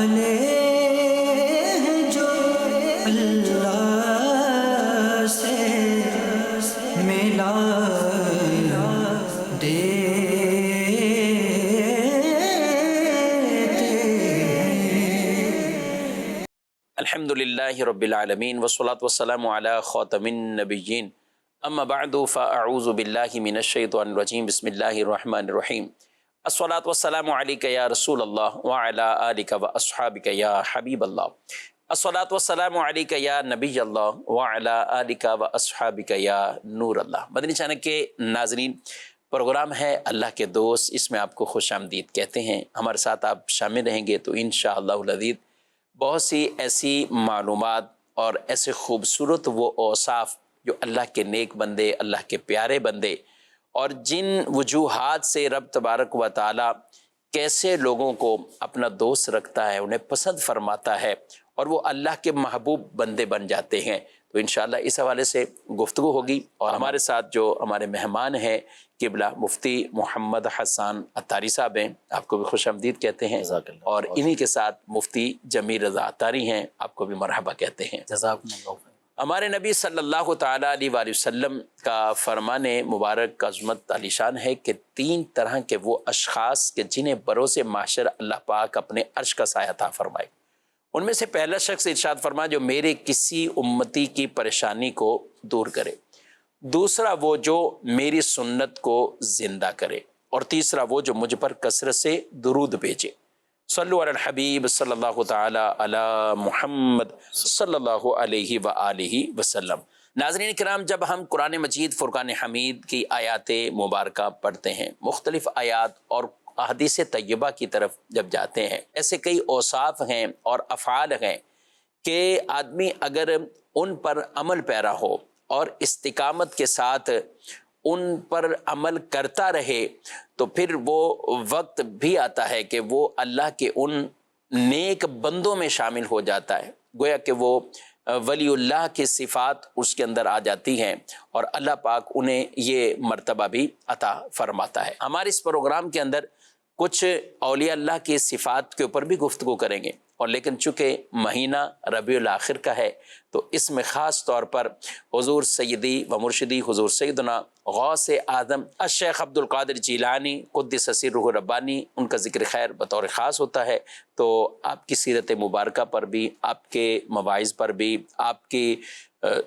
والے ہیں جو اللہ سے ملا الحمدللہ رب العالمین والصلاة والسلام علی خاتم النبیین اما بعد فاعوذ باللہ من الشیطان الرجیم بسم اللہ الرحمن الرحیم الصلاة والسلام علیک یا رسول اللہ وعلی آلک واصحابک یا حبیب اللہ الصلاة والسلام علیک یا نبی اللہ وعلی آلک واصحابک یا نور اللہ۔ مدنی چینل کے ناظرین، پروگرام ہے اللہ کے دوست، اس میں آپ کو خوش آمدید کہتے ہیں۔ ہمارے ساتھ آپ شامل رہیں گے تو انشاءاللہ العزیز بہت سی ایسی معلومات اور ایسے خوبصورت وہ اوصاف جو اللہ کے نیک بندے، اللہ کے پیارے بندے، اور جن وجوہات سے رب تبارک و تعالی کیسے لوگوں کو اپنا دوست رکھتا ہے، انہیں پسند فرماتا ہے اور وہ اللہ کے محبوب بندے بن جاتے ہیں، تو انشاءاللہ اس حوالے سے گفتگو ہوگی۔ اور ہمارے ساتھ جو ہمارے مہمان ہیں قبلہ مفتی محمد حسان عطاری صاحب ہیں، آپ کو بھی خوش آمدید کہتے ہیں، اور انہی کے ساتھ مفتی جمیل رضا عطاری ہیں، آپ کو بھی مرحبا کہتے ہیں۔ جزاکم اللہ خیر۔ ہمارے نبی صلی اللہ تعالیٰ علیہ وآلہ وسلم کا فرمان مبارک عظمت علی شان ہے کہ 3 طرح کے وہ اشخاص کہ جنہیں بروز محشر اللہ پاک اپنے عرش کا سایہ عطا فرمائے، ان میں سے پہلا شخص ارشاد فرمایا جو میرے کسی امتی کی پریشانی کو دور کرے، دوسرا وہ جو میری سنت کو زندہ کرے، اور تیسرا وہ جو مجھ پر کثرت سے درود بھیجے۔ صلو علی الحبیب صلی اللہ تعالی علی محمد صلی اللہ علیہ وآلہ وسلم۔ ناظرین کرام، جب ہم قرآن مجید فرقان حمید کی آیات مبارکہ پڑھتے ہیں، مختلف آیات اور احادیث طیبہ کی طرف جب جاتے ہیں، ایسے کئی اوصاف ہیں اور افعال ہیں کہ آدمی اگر ان پر عمل پیرا ہو اور استقامت کے ساتھ ان پر عمل کرتا رہے تو پھر وہ وقت بھی آتا ہے کہ وہ اللہ کے ان نیک بندوں میں شامل ہو جاتا ہے، گویا کہ وہ ولی اللہ کی صفات اس کے اندر آ جاتی ہیں اور اللہ پاک انہیں یہ مرتبہ بھی عطا فرماتا ہے۔ ہمارے اس پروگرام کے اندر کچھ اولیاء اللہ کی صفات کے اوپر بھی گفتگو کریں گے، اور لیکن چونکہ مہینہ ربیع الاخر کا ہے تو اس میں خاص طور پر حضور سیدی و مرشدی حضور سیدنا غوث اعظم الشیخ عبد القادر جیلانی قدس سرہ ربانی، ان کا ذکر خیر بطور خاص ہوتا ہے، تو آپ کی سیرت مبارکہ پر بھی، آپ کے مواعظ پر بھی، آپ کی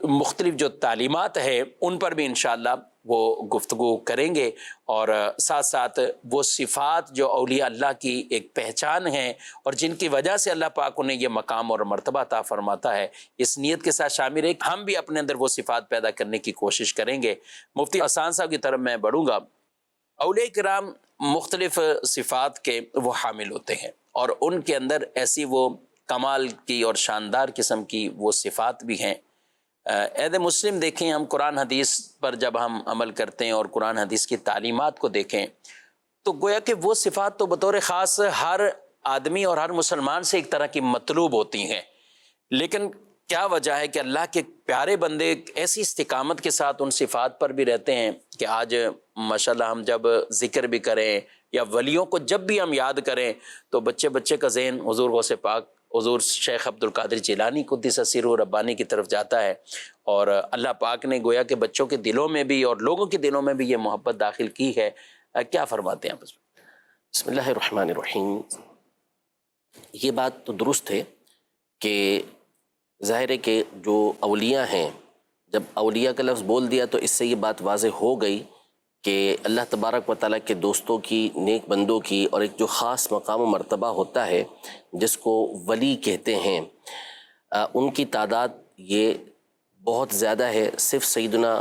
مختلف جو تعلیمات ہیں ان پر بھی انشاءاللہ وہ گفتگو کریں گے، اور ساتھ ساتھ وہ صفات جو اولیاء اللہ کی ایک پہچان ہیں اور جن کی وجہ سے اللہ پاک انہیں یہ مقام اور مرتبہ عطا فرماتا ہے، اس نیت کے ساتھ شامل ہے کہ ہم بھی اپنے اندر وہ صفات پیدا کرنے کی کوشش کریں گے۔ مفتی حسان صاحب کی طرف میں بڑھوں گا۔ اولیاء کرام مختلف صفات کے وہ حامل ہوتے ہیں، اور ان کے اندر ایسی وہ کمال کی اور شاندار قسم کی وہ صفات بھی ہیں۔ عہد مسلم دیکھیں، ہم قرآن حدیث پر جب ہم عمل کرتے ہیں اور قرآن حدیث کی تعلیمات کو دیکھیں تو گویا کہ وہ صفات تو بطور خاص ہر آدمی اور ہر مسلمان سے ایک طرح کی مطلوب ہوتی ہیں، لیکن کیا وجہ ہے کہ اللہ کے پیارے بندے ایسی استقامت کے ساتھ ان صفات پر بھی رہتے ہیں کہ آج ماشاءاللہ ہم جب ذکر بھی کریں یا ولیوں کو جب بھی ہم یاد کریں تو بچے کا ذہن حضور غوث پاک حضور شیخ عبد القادر جیلانی قدس سرہ ربانی کی طرف جاتا ہے، اور اللہ پاک نے گویا کہ بچوں کے دلوں میں بھی اور لوگوں کے دلوں میں بھی یہ محبت داخل کی ہے۔ کیا فرماتے ہیں آپ؟ بسم اللہ الرحمن الرحیم۔ یہ بات تو درست ہے کہ ظاہر ہے کہ جو اولیاء ہیں، جب اولیاء کا لفظ بول دیا تو اس سے یہ بات واضح ہو گئی کہ اللہ تبارک و تعالیٰ کے دوستوں کی، نیک بندوں کی، اور ایک جو خاص مقام و مرتبہ ہوتا ہے جس کو ولی کہتے ہیں، ان کی تعداد یہ بہت زیادہ ہے۔ صرف سیدنا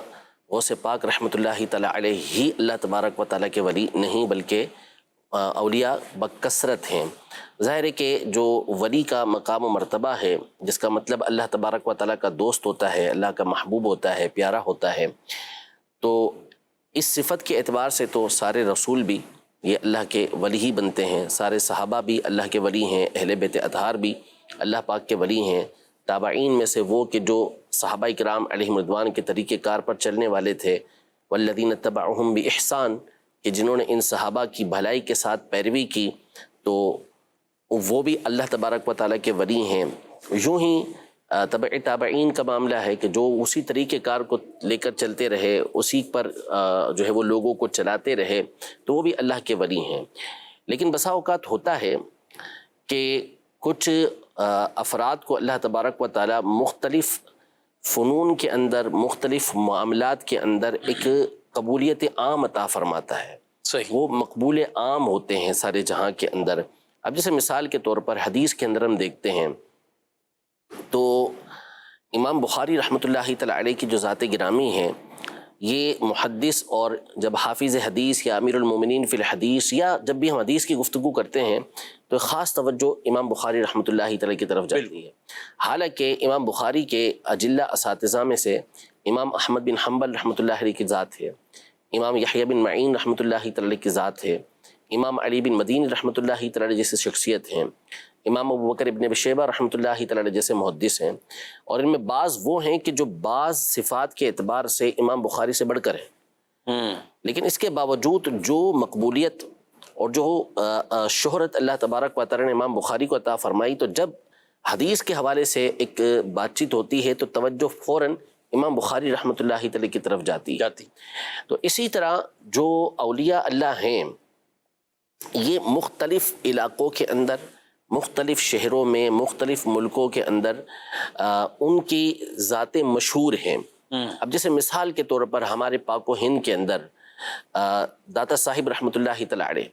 غوث پاک رحمۃ اللہ تعالیٰ علیہ ہی اللہ تبارک و تعالیٰ کے ولی نہیں، بلکہ اولیاء بکثرت ہیں۔ ظاہر ہے کہ جو ولی کا مقام و مرتبہ ہے، جس کا مطلب اللہ تبارک و تعالیٰ کا دوست ہوتا ہے، اللہ کا محبوب ہوتا ہے، پیارا ہوتا ہے، تو اس صفت کے اعتبار سے تو سارے رسول بھی یہ اللہ کے ولی ہی بنتے ہیں، سارے صحابہ بھی اللہ کے ولی ہیں، اہل بیت اطہار بھی اللہ پاک کے ولی ہیں، تابعین میں سے وہ کہ جو صحابہ کرام علیہم رضوان کے طریقہ کار پر چلنے والے تھے، والذین اتبعوہم بإحسان، کہ جنہوں نے ان صحابہ کی بھلائی کے ساتھ پیروی کی، تو وہ بھی اللہ تبارک و تعالیٰ کے ولی ہیں۔ یوں ہی تبع تابعین کا معاملہ ہے کہ جو اسی طریقہ کار کو لے کر چلتے رہے، اسی پر جو ہے وہ لوگوں کو چلاتے رہے، تو وہ بھی اللہ کے ولی ہیں۔ لیکن بسا اوقات ہوتا ہے کہ کچھ افراد کو اللہ تبارک و تعالیٰ مختلف فنون کے اندر، مختلف معاملات کے اندر ایک قبولیت عام عطا فرماتا ہے، صحیح، وہ مقبول عام ہوتے ہیں سارے جہاں کے اندر۔ اب جیسے مثال کے طور پر حدیث کے اندر ہم دیکھتے ہیں تو امام بخاری رحمۃ اللہ تعالی علیہ کی جو ذات گرامی ہیں، یہ محدث اور جب حافظ حدیث یا امیر المومنین فی الحدیث، یا جب بھی ہم حدیث کی گفتگو کرتے ہیں تو خاص توجہ امام بخاری رحمۃ اللہ تعالی کی طرف جاتی ہے۔ حالانکہ امام بخاری کے اجلہ اساتذہ میں سے امام احمد بن حنبل رحمۃ اللہ علیہ کی ذات ہے، امام یحییٰ بن معین رحمۃ اللہ تعالی کی ذات ہے، امام علی بن مدینی رحمۃ اللہ تعالی جیسے شخصیت ہیں، امام ابوبکر ابن ابی شیبہ رحمۃ اللہ تعالی جیسے محدث ہیں، اور ان میں بعض وہ ہیں کہ جو بعض صفات کے اعتبار سے امام بخاری سے بڑھ کر ہیں، لیکن اس کے باوجود جو مقبولیت اور جو شہرت اللہ تبارک و تعالی نے امام بخاری کو عطا فرمائی، تو جب حدیث کے حوالے سے ایک بات چیت ہوتی ہے تو توجہ فوراً امام بخاری رحمۃ اللہ تعالی کی طرف جاتی۔ تو اسی طرح جو اولیاء اللہ ہیں، یہ مختلف علاقوں کے اندر، مختلف شہروں میں، مختلف ملکوں کے اندر ان کی ذاتیں مشہور ہیں۔ اب جیسے مثال کے طور پر ہمارے پاک و ہند کے اندر داتا صاحب رحمۃ اللہ تعالی علیہ،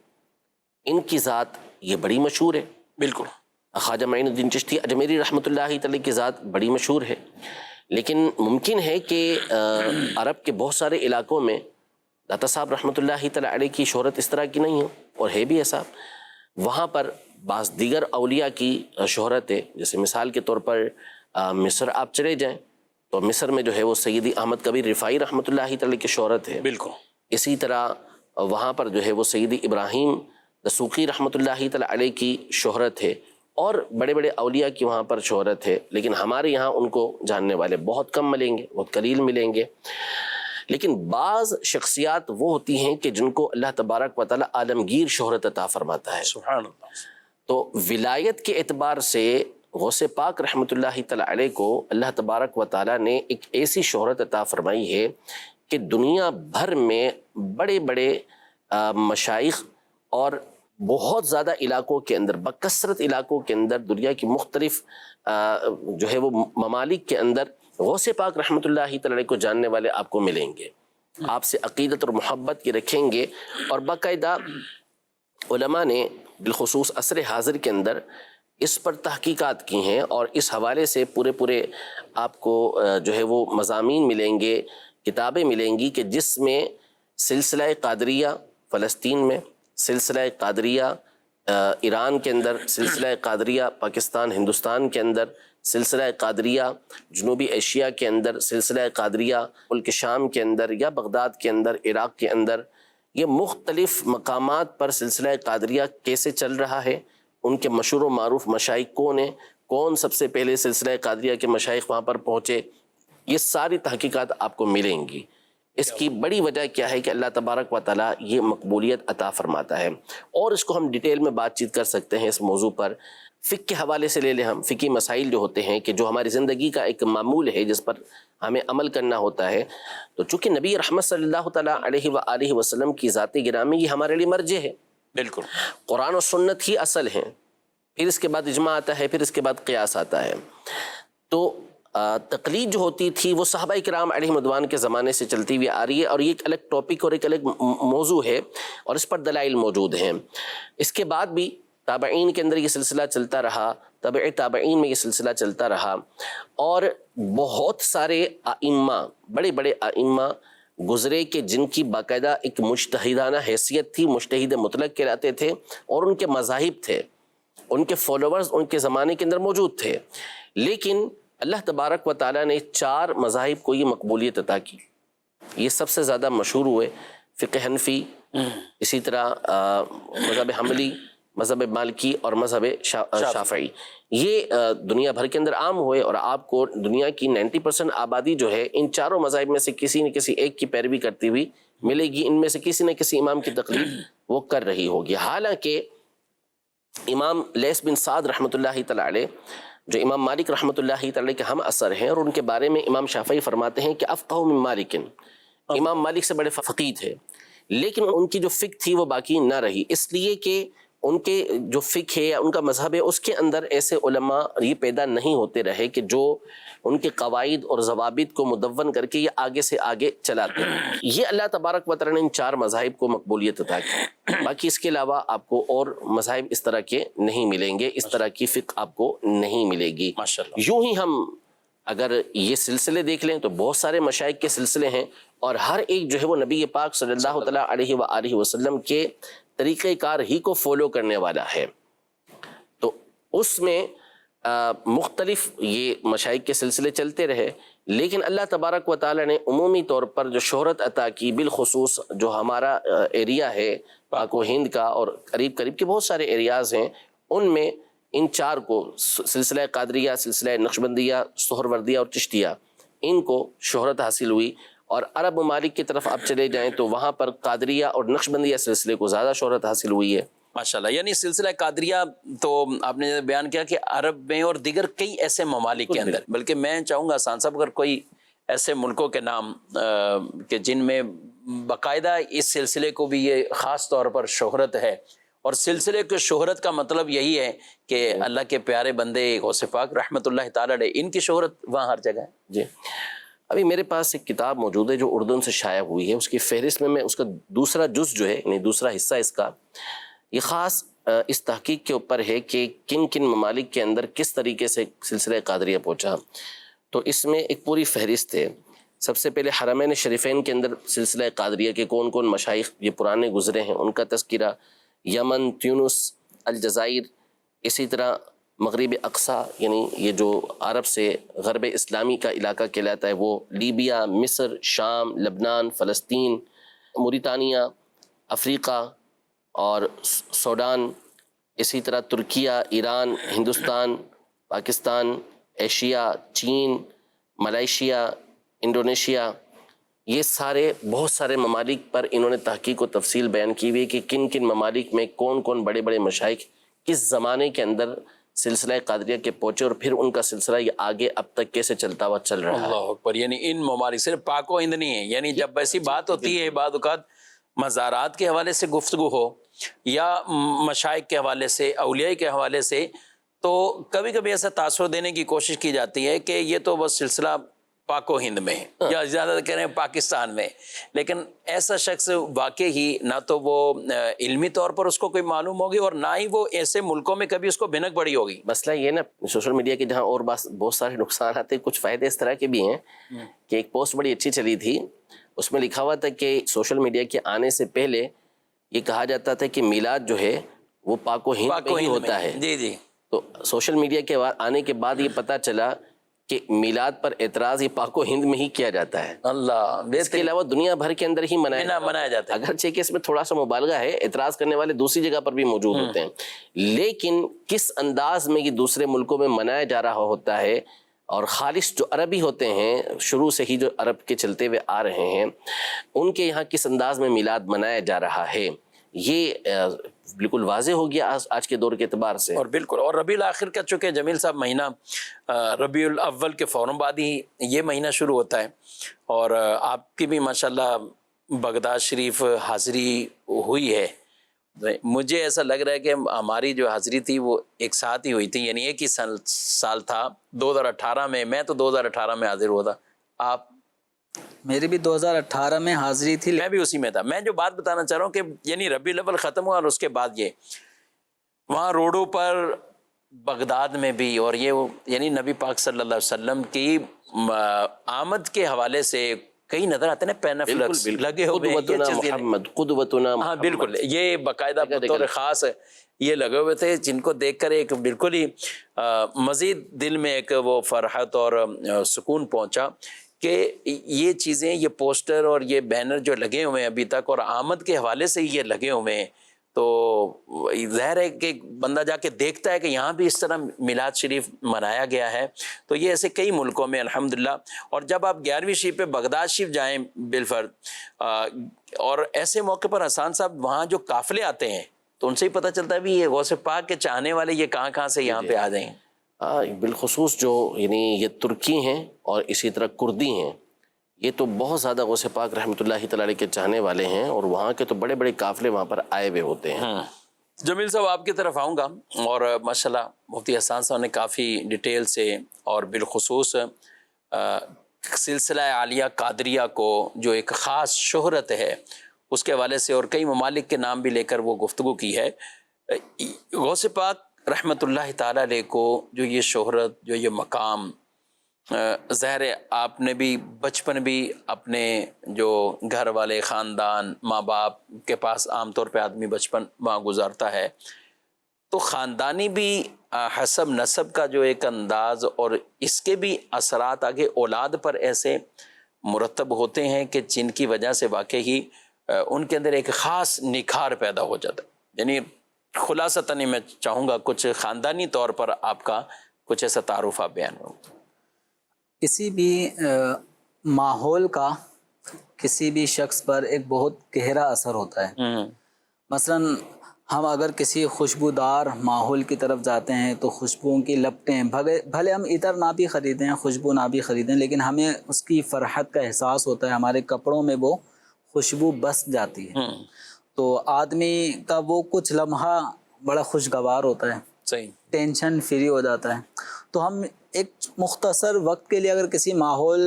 ان کی ذات یہ بڑی مشہور ہے۔ بالکل، خواجہ معین الدین چشتی اجمیری رحمۃ اللہ تعالی کی ذات بڑی مشہور ہے، لیکن ممکن ہے کہ عرب کے بہت سارے علاقوں میں داتا صاحب رحمۃ اللہ تعالی علیہ کی شہرت اس طرح کی نہیں ہو، اور ہے بھی ایسا۔ وہاں پر بعض دیگر اولیاء کی شہرت ہے، جیسے مثال کے طور پر مصر آپ چلے جائیں تو مصر میں جو ہے وہ سیدی احمد کبیر رفاعی رحمۃ اللہ تعالی کی شہرت ہے۔ بالکل، اسی طرح وہاں پر جو ہے وہ سیدی ابراہیم دسوقی رحمۃ اللہ تعالی علیہ کی شہرت ہے، اور بڑے بڑے اولیاء کی وہاں پر شہرت ہے، لیکن ہمارے یہاں ان کو جاننے والے بہت کم ملیں گے، بہت قلیل ملیں گے۔ لیکن بعض شخصیات وہ ہوتی ہیں کہ جن کو اللہ تبارک و تعالی عالمگیر شہرت عطا فرماتا ہے۔ سبحان اللہ۔ تو ولایت کے اعتبار سے غوث پاک رحمۃ اللہ تعالی علیہ کو اللہ تبارک و تعالی نے ایک ایسی شہرت عطا فرمائی ہے کہ دنیا بھر میں بڑے بڑے مشائخ اور بہت زیادہ علاقوں کے اندر، بکثرت علاقوں کے اندر، دنیا کی مختلف جو ہے وہ ممالک کے اندر غوث پاک رحمۃ اللہ تعالی کو جاننے والے آپ کو ملیں گے، آپ سے عقیدت اور محبت کی رکھیں گے، اور باقاعدہ علماء نے بالخصوص عصر حاضر کے اندر اس پر تحقیقات کی ہیں، اور اس حوالے سے پورے آپ کو جو ہے وہ مضامین ملیں گے، کتابیں ملیں گی کہ جس میں سلسلہ قادریہ فلسطین میں، سلسلہ قادریہ ایران کے اندر، سلسلہ قادریہ پاکستان ہندوستان کے اندر، سلسلہ قادریہ جنوبی ایشیا کے اندر، سلسلہ قادریہ ملک شام کے اندر یا بغداد کے اندر، عراق کے اندر، یہ مختلف مقامات پر سلسلہ قادریہ کیسے چل رہا ہے، ان کے مشہور و معروف مشائخ کون ہیں، کون سب سے پہلے سلسلہ قادریہ کے مشائخ وہاں پر پہنچے، یہ ساری تحقیقات آپ کو ملیں گی۔ اس کی بڑی وجہ کیا ہے کہ اللہ تبارک و تعالیٰ یہ مقبولیت عطا فرماتا ہے، اور اس کو ہم ڈیٹیل میں بات چیت کر سکتے ہیں اس موضوع پر۔ فقہ کے حوالے سے لے لیں ہم، فقہی مسائل جو ہوتے ہیں کہ جو ہماری زندگی کا ایک معمول ہے جس پر ہمیں عمل کرنا ہوتا ہے، تو چونکہ نبی رحمت صلی اللہ تعالیٰ علیہ وآلہ وسلم کی ذات گرامی یہ ہمارے لیے مرجع ہے۔ بالکل، قرآن و سنت ہی اصل ہیں، پھر اس کے بعد اجماع آتا ہے، پھر اس کے بعد قیاس آتا ہے۔ تو تقلید جو ہوتی تھی وہ صحابہ کرام علیہ رضوان کے زمانے سے چلتی ہوئی آ رہی ہے، اور یہ ایک الگ ٹاپک اور ایک الگ موضوع ہے، اور اس پر دلائل موجود ہیں۔ اس کے بعد بھی تابعین کے اندر یہ سلسلہ چلتا رہا، تبع تابعین میں یہ سلسلہ چلتا رہا، اور بہت سارے ائمہ، بڑے بڑے ائمہ گزرے کہ جن کی باقاعدہ ایک مجتہدانہ حیثیت تھی، مجتہد مطلق کہلاتے تھے، اور ان کے مذاہب تھے، ان کے فالوورز ان کے زمانے کے اندر موجود تھے، لیکن اللہ تبارک و تعالیٰ نے 4 مذاہب کو یہ مقبولیت عطا کی۔ یہ سب سے زیادہ مشہور ہوئے، فقہ حنفی، اسی طرح مذہب حنبلی، مذہب مالکی اور مذہب شافعی، یہ دنیا بھر کے اندر عام ہوئے، اور آپ کو دنیا کی 90% آبادی جو ہے ان 4 مذاہب میں سے کسی نہ کسی ایک کی پیروی کرتی ہوئی ملے گی، ان میں سے کسی نہ کسی امام کی تقلید وہ کر رہی ہوگی۔ حالانکہ امام لیث بن سعد رحمۃ اللہ تعالی علیہ جو امام مالک رحمۃ اللہ تعالی کے ہم اثر ہیں، اور ان کے بارے میں امام شافعی فرماتے ہیں کہ افقہ من مالک، امام مالک سے بڑے فقیہ تھے، لیکن ان کی جو فقہ تھی وہ باقی نہ رہی، اس لیے کہ ان کے جو فقہ ہے یا ان کا مذہب ہے اس کے اندر ایسے علماء یہ پیدا نہیں ہوتے رہے کہ جو ان کے قواعد اور ضوابط کو مدون کر کے یہ آگے سے آگے چلاتے ہیں۔ یہ اللہ تبارک و تعالی نے ان 4 مذاہب کو مقبولیت عطا کی، باقی اس کے علاوہ آپ کو اور مذاہب اس طرح کے نہیں ملیں گے، اس طرح کی فقہ آپ کو نہیں ملے گی۔ ماشاءاللہ۔ یوں ہی ہم اگر یہ سلسلے دیکھ لیں تو بہت سارے مشائخ کے سلسلے ہیں، اور ہر ایک جو ہے وہ نبی پاک صلی اللہ تعالیٰ علیہ وآلہ وسلم کے طریقہ کار ہی کو فالو کرنے والا ہے۔ تو اس میں مختلف یہ مشائخ کے سلسلے چلتے رہے، لیکن اللہ تبارک و تعالی نے عمومی طور پر جو شہرت عطا کی، بالخصوص جو ہمارا ایریا ہے پاک و ہند کا، اور قریب قریب کے بہت سارے ایریاز ہیں، ان میں ان 4 کو سلسلہ قادریہ، سلسلہ نقشبندیہ، سہروردیہ اور چشتیہ، ان کو شہرت حاصل ہوئی۔ اور عرب ممالک کی طرف آپ چلے جائیں تو وہاں پر قادریہ اور نقشبندیہ سلسلے کو زیادہ شہرت حاصل ہوئی ہے۔ ماشاءاللہ، یعنی سلسلہ قادریہ تو آپ نے بیان کیا کہ عرب میں اور دیگر کئی ایسے ممالک کے اندر، بلکہ میں چاہوں گا آسان صاحب اگر کوئی ایسے ملکوں کے نام کہ جن میں باقاعدہ اس سلسلے کو بھی یہ خاص طور پر شہرت ہے، اور سلسلے کے شہرت کا مطلب یہی ہے کہ اللہ کے پیارے بندے غوث پاک رحمۃ اللہ تعالی علیہ، ان کی شہرت وہاں ہر جگہ ہے۔ جی، ابھی میرے پاس ایک کتاب موجود ہے جو اردن سے شائع ہوئی ہے، اس کی فہرست میں اس کا دوسرا جز جو ہے، یعنی دوسرا حصہ اس کا، یہ خاص اس تحقیق کے اوپر ہے کہ کن کن ممالک کے اندر کس طریقے سے سلسلہ قادریہ پہنچا۔ تو اس میں ایک پوری فہرست ہے۔ سب سے پہلے حرمین شریفین کے اندر سلسلہ قادریہ کے کون کون مشائخ یہ پرانے گزرے ہیں ان کا تذکرہ، یمن، تیونس، الجزائر، اسی طرح مغرب اقصیٰ یعنی یہ جو عرب سے غرب اسلامی کا علاقہ کہلاتا ہے وہ، لیبیا، مصر، شام، لبنان، فلسطین، موریتانیہ، افریقہ اور سوڈان، اسی طرح ترکیہ، ایران، ہندوستان، پاکستان، ایشیا، چین، ملائیشیا، انڈونیشیا، یہ سارے بہت سارے ممالک پر انہوں نے تحقیق و تفصیل بیان کی ہوئی کہ کن کن ممالک میں کون کون بڑے بڑے مشائخ کس زمانے کے اندر سلسلہ قادریہ کے پہنچے، اور پھر ان کا سلسلہ یہ آگے اب تک کیسے چلتا ہوا چل رہا ہے۔ اللہ اکبر، یعنی ان ممالک صرف پاک و ہند نہیں ہے، یعنی جب ایسی بات ہوتی ہے بعض اوقات مزارات کے حوالے سے گفتگو ہو یا مشائخ کے حوالے سے، اولیاء کے حوالے سے، تو کبھی کبھی ایسا تاثر دینے کی کوشش کی جاتی ہے کہ یہ تو بس سلسلہ پاک و ہند میں یا زیادہ کہہ رہے ہیں پاکستان میں، لیکن ایسا شخص واقعی ہی نہ تو وہ علمی طور پر اس کو کوئی معلوم ہوگی اور نہ ہی وہ ایسے ملکوں میں کبھی اس کو بھنک پڑی ہوگی۔ مسئلہ یہ نا سوشل میڈیا کے جہاں اور بہت سارے نقصانات ہیں، کچھ فائدے اس طرح کے بھی ہیں کہ ایک پوسٹ بڑی اچھی چلی تھی، اس میں لکھا ہوا تھا کہ سوشل میڈیا کے آنے سے پہلے یہ کہا جاتا تھا کہ میلاد جو ہے وہ پاک و ہند میں ہی ہوتا ہے۔ جی جی، تو سوشل میڈیا کے آنے کے بعد یہ پتہ چلا کہ میلاد پر اعتراض یہ پاک و ہند میں ہی کیا جاتا ہے، اللہ، اس کے علاوہ دنیا بھر کے اندر ہی منایا جاتا ہے، اگرچہ کہ اس میں تھوڑا سا مبالغہ ہے، اعتراض کرنے والے دوسری جگہ پر بھی موجود ہوتے ہیں، لیکن کس انداز میں یہ دوسرے ملکوں میں منایا جا رہا ہوتا ہے، اور خالص جو عربی ہوتے ہیں شروع سے ہی جو عرب کے چلتے ہوئے آ رہے ہیں ان کے یہاں کس انداز میں میلاد منایا جا رہا ہے، یہ بالکل واضح ہو گیا آج کے دور کے اعتبار سے۔ اور بالکل، اور ربیع الاخر کا چونکہ جمیل صاحب مہینہ ربیع الاول کے فوراً بعد ہی یہ مہینہ شروع ہوتا ہے، اور آپ کی بھی ماشاءاللہ بغداد شریف حاضری ہوئی ہے، مجھے ایسا لگ رہا ہے کہ ہماری جو حاضری تھی وہ ایک ساتھ ہی ہوئی تھی، یعنی ایک ہی سال تھا 2018 میں، میں تو 2018 میں حاضر ہوا تھا، آپ؟ میری بھی 2018 میں حاضری تھی، میں بھی اسی میں تھا۔ میں جو بات بتانا چاہ رہا ہوں کہ یعنی ربیع الاول ختم ہوا اور اس کے بعد یہ وہاں روڈوں پر بغداد میں بھی، اور یہ یعنی نبی پاک صلی اللہ علیہ وسلم کی آمد کے حوالے سے کئی نظر آتے ہیں پینفلکس لگے ہوئے، محمد قدوتنا، ہاں بالکل، یہ باقاعدہ بطور خاص یہ لگے ہوئے تھے جن کو دیکھ کر ایک بالکل ہی مزید دل میں ایک وہ فرحت اور سکون پہنچا کہ یہ چیزیں، یہ پوسٹر اور یہ بینر جو لگے ہوئے ہیں ابھی تک اور آمد کے حوالے سے یہ لگے ہوئے ہیں، تو ظاہر ہے کہ بندہ جا کے دیکھتا ہے کہ یہاں بھی اس طرح میلاد شریف منایا گیا ہے، تو یہ ایسے کئی ملکوں میں الحمدللہ۔ اور جب آپ 11ویں شریف پہ بغداد شریف جائیں بالفرد، اور ایسے موقع پر حسان صاحب وہاں جو قافلے آتے ہیں تو ان سے ہی پتہ چلتا ہے بھی یہ غوث پاک کے چاہنے والے یہ کہاں کہاں سے یہاں پہ آ جائیں. بالخصوص جو یعنی یہ ترکی ہیں اور اسی طرح کردی ہیں، یہ تو بہت زیادہ غوث پاک رحمۃ اللہ تعالی علیہ کے چاہنے والے ہیں، اور وہاں کے تو بڑے بڑے قافلے وہاں پر آئے ہوئے ہوتے ہیں. جمیل صاحب آپ کی طرف آؤں گا، اور ماشاءاللہ مفتی احسان صاحب نے کافی ڈیٹیل سے اور بالخصوص سلسلہ عالیہ قادریہ کو جو ایک خاص شہرت ہے اس کے حوالے سے اور کئی ممالک کے نام بھی لے کر وہ گفتگو کی ہے. غوث پاک رحمۃ اللہ تعالی علیہ کو جو یہ شہرت، جو یہ مقام، ظاہر ہے آپ نے بھی بچپن بھی اپنے جو گھر والے خاندان ماں باپ کے پاس عام طور پہ آدمی بچپن وہاں گزارتا ہے، تو خاندانی بھی حسب نسب کا جو ایک انداز اور اس کے بھی اثرات آگے اولاد پر ایسے مرتب ہوتے ہیں کہ جن کی وجہ سے واقعی ان کے اندر ایک خاص نکھار پیدا ہو جاتا ہے. یعنی خلاصتاً میں چاہوں گا کچھ خاندانی طور پر آپ کا کچھ ایسا تعارف آپ بیان کرو. کسی بھی ماحول کا کسی بھی شخص پر ایک بہت گہرا اثر ہوتا ہے. مثلاً ہم اگر کسی خوشبودار ماحول کی طرف جاتے ہیں تو خوشبوؤں کی لپٹیں، بھلے ہم عطر نہ بھی خریدیں، خوشبو نہ بھی خریدیں، لیکن ہمیں اس کی فرحت کا احساس ہوتا ہے، ہمارے کپڑوں میں وہ خوشبو بس جاتی ہے. تو آدمی کا وہ کچھ لمحہ بڑا خوشگوار ہوتا ہے، صحیح، ٹینشن فری ہو جاتا ہے. تو ہم ایک مختصر وقت کے لیے اگر کسی ماحول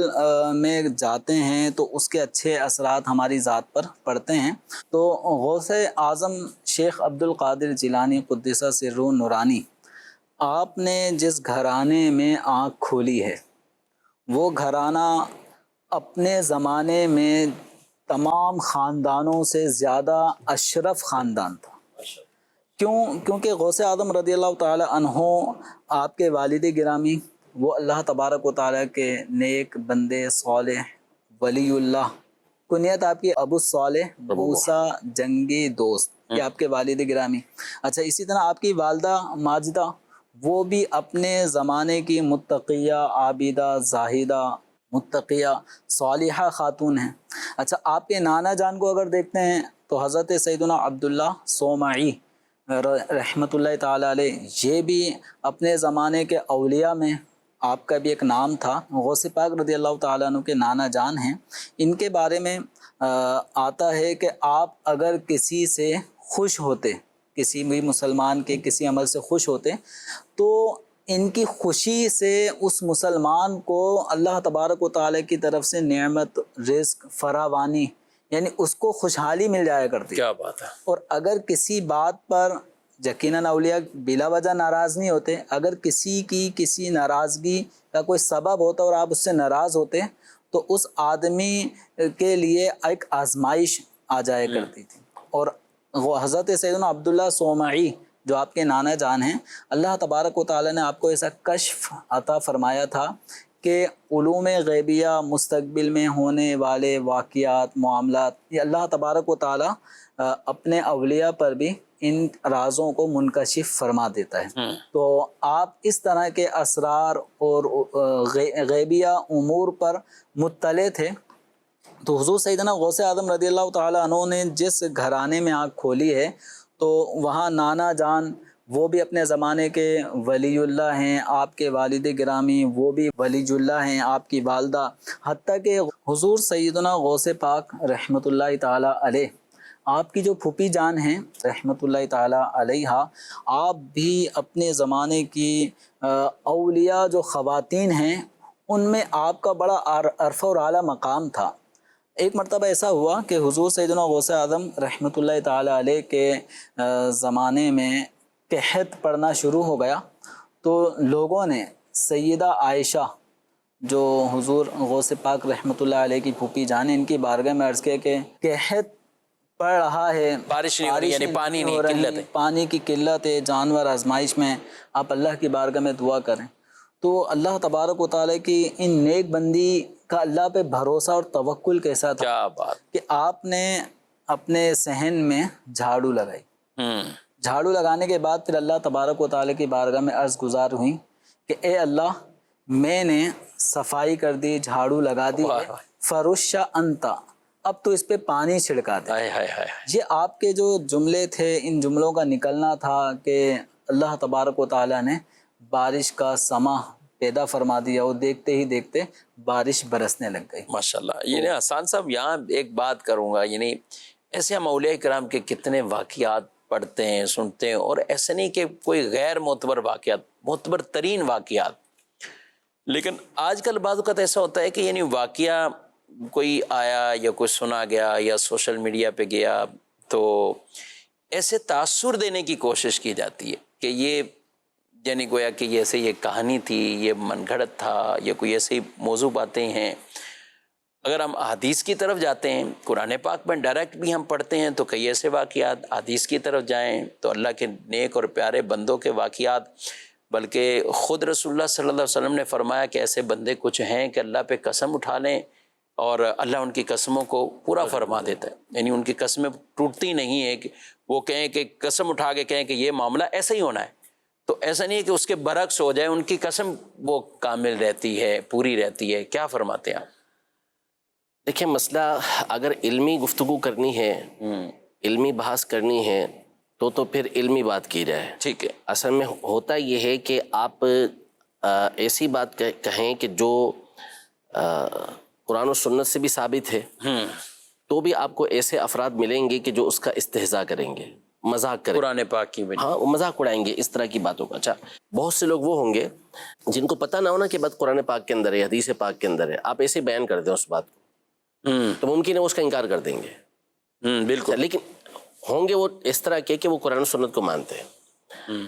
میں جاتے ہیں تو اس کے اچھے اثرات ہماری ذات پر پڑتے ہیں. تو غوث اعظم شیخ عبد القادر جیلانی قدس سرہ نورانی، آپ نے جس گھرانے میں آنکھ کھولی ہے وہ گھرانہ اپنے زمانے میں تمام خاندانوں سے زیادہ اشرف خاندان تھا. کیونکہ غوث اعظم رضی اللہ تعالی عنہ آپ کے والد گرامی وہ اللہ تبارک و تعالیٰ کے نیک بندے، صالح، ولی اللہ، کنیت آپ کی ابو صالح موسیٰ جنگی دوست، یہ آپ کے والد گرامی. اچھا، اسی طرح آپ کی والدہ ماجدہ، وہ بھی اپنے زمانے کی متقیہ، عابدہ، زاہدہ، متقیہ، صالحہ خاتون ہیں. اچھا، آپ کے نانا جان کو اگر دیکھتے ہیں تو حضرت سیدنا عبداللہ صومعی رحمۃ اللہ تعالی علیہ، یہ بھی اپنے زمانے کے اولیاء میں آپ کا بھی ایک نام تھا. غوث پاک رضی اللہ تعالیٰ عنہ کے نانا جان ہیں. ان کے بارے میں آتا ہے کہ آپ اگر کسی سے خوش ہوتے، کسی بھی مسلمان کے کسی عمل سے خوش ہوتے، تو ان کی خوشی سے اس مسلمان کو اللہ تبارک و تعالیٰ کی طرف سے نعمت، رزق، فراوانی، یعنی اس کو خوشحالی مل جایا کرتی. کیا بات ہے. اور اگر کسی بات پر، یقیناً اولیاء بلا وجہ ناراض نہیں ہوتے، اگر کسی ناراضگی کا کوئی سبب ہوتا اور آپ اس سے ناراض ہوتے تو اس آدمی کے لیے ایک آزمائش آ جایا کرتی تھی. اور وہ حضرت سیدنا عبداللہ صومعی جو آپ کے نانا جان ہیں، اللہ تبارک و تعالیٰ نے آپ کو ایسا کشف عطا فرمایا تھا کہ علوم غیبیہ، مستقبل میں ہونے والے واقعات، معاملات، یہ اللہ تبارک و تعالیٰ اپنے اولیاء پر بھی ان رازوں کو منکشف فرما دیتا ہے. تو آپ اس طرح کے اسرار اور غیبیہ امور پر مطلع تھے. تو حضور سیدنا غوث اعظم رضی اللہ تعالیٰ عنہ نے جس گھرانے میں آنکھ کھولی ہے تو وہاں نانا جان وہ بھی اپنے زمانے کے ولی اللہ ہیں، آپ کے والد گرامی وہ بھی ولی اللہ ہیں، آپ کی والدہ، حتیٰ کہ حضور سیدنا غوث پاک رحمۃ اللہ تعالیٰ علیہ، آپ کی جو پھوپھی جان ہیں رحمۃ اللہ تعالیٰ علیہا، آپ بھی اپنے زمانے کی اولیاء جو خواتین ہیں ان میں آپ کا بڑا عرف اور اعلیٰ مقام تھا. ایک مرتبہ ایسا ہوا کہ حضور سیدنا غوث اعظم رحمۃ اللہ تعالیٰ علیہ کے زمانے میں قحط پڑنا شروع ہو گیا. تو لوگوں نے سیدہ عائشہ جو حضور غوث پاک رحمۃ اللہ علیہ کی پھوپھی جان ہیں، ان کی بارگاہ میں عرض کیا کہ قحط پڑ رہا ہے، بارش نہیں ہو رہی، یعنی پانی نہیں، قلت ہے، پانی کی قلت ہے، جانور آزمائش میں، آپ اللہ کی بارگاہ میں دعا کریں. تو اللہ تبارک و تعالیٰ کی ان نیک بندی کا اللہ پہ بھروسہ اور توکل کیسا تھا، کیا بات کہ آپ نے اپنے صحن میں جھاڑو لگائی. جھاڑو لگانے کے بعد پھر اللہ تبارک و تعالیٰ کی بارگاہ میں عرض گزار ہوئی کہ اے اللہ، میں نے صفائی کر دی، جھاڑو لگا دی، فرش انت، اب تو اس پہ پانی چھڑکا دے. ہائے ہائے ہائے. یہ آپ کے جو جملے تھے، ان جملوں کا نکلنا تھا کہ اللہ تبارک و تعالیٰ نے بارش کا سما پیدا فرما دیا اور دیکھتے ہی دیکھتے بارش برسنے لگ گئی. ماشاءاللہ. یعنی حسان صاحب یہاں ایک بات کروں گا، یعنی ایسے ہم اولیاء کرام کے کتنے واقعات پڑھتے ہیں، سنتے ہیں، اور ایسے نہیں کہ کوئی غیر معتبر واقعات، معتبر ترین واقعات. لیکن آج کل بعض اوقات ایسا ہوتا ہے کہ یعنی واقعہ کوئی آیا یا کوئی سنا گیا یا سوشل میڈیا پہ گیا تو ایسے تاثر دینے کی کوشش کی جاتی ہے کہ یہ یعنی گویا کہ ایسے یہ کہانی تھی، یہ من گھڑت تھا، یا کوئی ایسی موضوع باتیں ہیں. اگر ہم حدیث کی طرف جاتے ہیں، قرآن پاک میں ڈائریکٹ بھی ہم پڑھتے ہیں تو کئی ایسے واقعات. حدیث کی طرف جائیں تو اللہ کے نیک اور پیارے بندوں کے واقعات، بلکہ خود رسول اللہ صلی اللہ علیہ وسلم نے فرمایا کہ ایسے بندے کچھ ہیں کہ اللہ پہ قسم اٹھا لیں اور اللہ ان کی قسموں کو پورا فرما دیتا ہے. یعنی ان کی قسمیں ٹوٹتی نہیں ہیں کہ وہ کہیں کہ قسم اٹھا کے کہیں کہ یہ معاملہ ایسا ہی ہونا ہے، تو ایسا نہیں ہے کہ اس کے برعکس ہو جائے. ان کی قسم وہ کامل رہتی ہے، پوری رہتی ہے. کیا فرماتے ہیں آپ؟ دیکھیں، مسئلہ اگر علمی گفتگو کرنی ہے، علمی بحث کرنی ہے تو پھر علمی بات کی جائے. ٹھیک ہے. اصل میں ہوتا یہ ہے کہ آپ ایسی بات کہیں کہ جو قرآن و سنت سے بھی ثابت ہے، تو بھی آپ کو ایسے افراد ملیں گے کہ جو اس کا استہزاء کریں گے، مذاق کریں گے، قرآن پاک کی بنیاد. ہاں وہ مذاق اڑائیں گے اس طرح کی باتوں کا. اچھا، بہت سے لوگ وہ ہوں گے جن کو پتہ نہ ہونا کہ بات قرآن پاک کے اندر ہے، حدیث پاک کے اندر ہے، آپ ایسے بیان کر دیں اس بات کو تو ممکن ہے اس کا انکار کر دیں گے. بالکل. لیکن ہوں گے وہ اس طرح کے کہ وہ قرآن و سنت کو مانتے ہیں.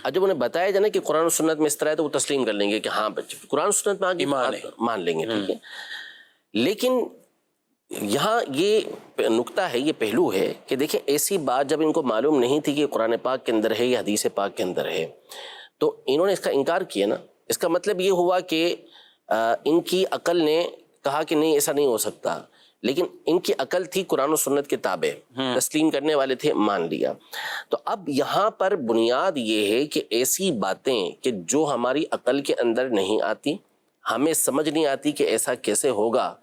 اور جب انہیں بتایا جائے نا کہ قرآن و سنت میں اس طرح ہے تو وہ تسلیم کر لیں گے کہ ہاں بچے قرآن و سنت میں آگے مان لیں گے. ٹھیک ہے. لیکن یہاں یہ نکتہ ہے، یہ پہلو ہے کہ دیکھیں ایسی بات جب ان کو معلوم نہیں تھی کہ قرآن پاک کے اندر ہے یا حدیث پاک کے اندر ہے تو انہوں نے اس کا انکار کیا نا. اس کا مطلب یہ ہوا کہ ان کی عقل نے کہا کہ نہیں ایسا نہیں ہو سکتا، لیکن ان کی عقل تھی قرآن و سنت کے تابع، تسلیم کرنے والے تھے، مان لیا. تو اب یہاں پر بنیاد یہ ہے کہ ایسی باتیں کہ جو ہماری عقل کے اندر نہیں آتی، ہمیں سمجھ نہیں آتی کہ ایسا کیسے ہوگا،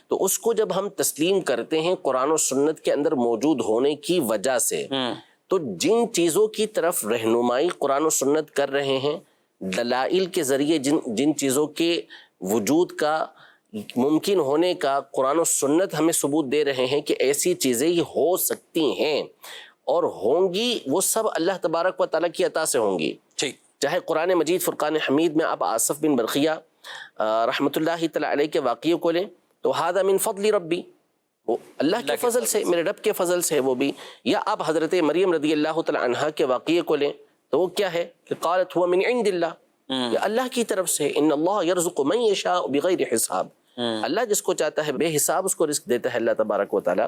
تو اس کو جب ہم تسلیم کرتے ہیں قرآن و سنت کے اندر موجود ہونے کی وجہ سے، تو جن چیزوں کی طرف رہنمائی قرآن و سنت کر رہے ہیں، دلائل کے ذریعے جن چیزوں کے وجود کا ممکن ہونے کا قرآن و سنت ہمیں ثبوت دے رہے ہیں کہ ایسی چیزیں ہی ہو سکتی ہیں اور ہوں گی، وہ سب اللہ تبارک و تعالیٰ کی عطا سے ہوں گی. چاہے قرآن مجید فرقان حمید میں آپ آصف بن برقیہ رحمۃ اللہ تعالیٰ علیہ کے واقعے کو لیں تو ھذا من فضل ربی، وہ اللہ کے فضل سے، میرے رب کے فضل سے وہ بھی. یا آپ حضرت مریم رضی اللہ تعالیٰ عنہا کے واقعے کو لیں تو وہ کیا ہے کہ قالت هو من عند اللہ، یہ اللہ کی طرف سے. ان اللہ یرزق من یشاء بغیر حساب، اللہ جس کو چاہتا ہے بے حساب اس کو رزق دیتا ہے اللہ تبارک و تعالیٰ.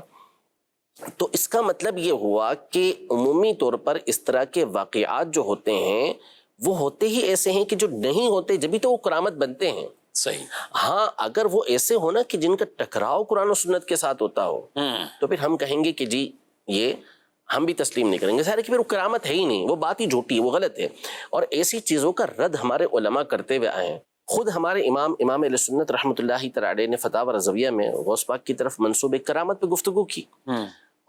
تو اس کا مطلب یہ ہوا کہ عمومی طور پر اس طرح کے واقعات جو ہوتے ہیں وہ ہوتے ہی ایسے ہیں کہ جو نہیں ہوتے جبھی تو وہ کرامت بنتے ہیں. صحیح. ہاں اگر وہ ایسے ہونا کہ جن کا ٹکراؤ قرآن و سنت کے ساتھ ہوتا ہو تو پھر ہم کہیں گے کہ جی یہ ہم بھی تسلیم نہیں کریں گے. ظاہر ہے کہ پھر وہ کرامت ہے ہی نہیں، وہ بات ہی جھوٹی ہے، وہ غلط ہے. اور ایسی چیزوں کا رد ہمارے علماء کرتے ہوئے آئے ہیں. خود ہمارے امام اہل سنت رحمۃ اللہ تعالی نے فتاوی رضویہ میں غوث پاک کی طرف منسوب کرامت پہ گفتگو کی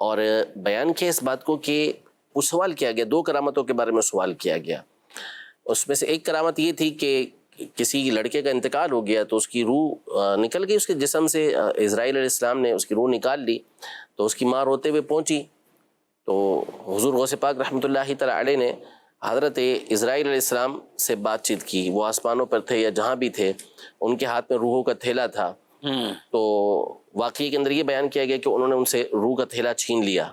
اور بیان کیا اس بات کو کہ وہ سوال کیا گیا، 2 کرامتوں کے بارے میں سوال کیا گیا. اس میں سے ایک کرامت یہ تھی کہ کسی لڑکے کا انتقال ہو گیا تو اس کی روح نکل گئی اس کے جسم سے، اسرائیل علیہ السلام نے اس کی روح نکال لی تو اس کی ماں روتے ہوئے پہنچی تو حضور غوث پاک رحمۃ اللہ تعالی علیہ نے حضرت اسرائیل علیہ السلام سے بات چیت کی. وہ آسمانوں پر تھے یا جہاں بھی تھے، ان کے ہاتھ میں روحوں کا تھیلا تھا. تو واقعے کے اندر یہ بیان کیا گیا کہ انہوں نے ان سے روح کا تھیلا چھین لیا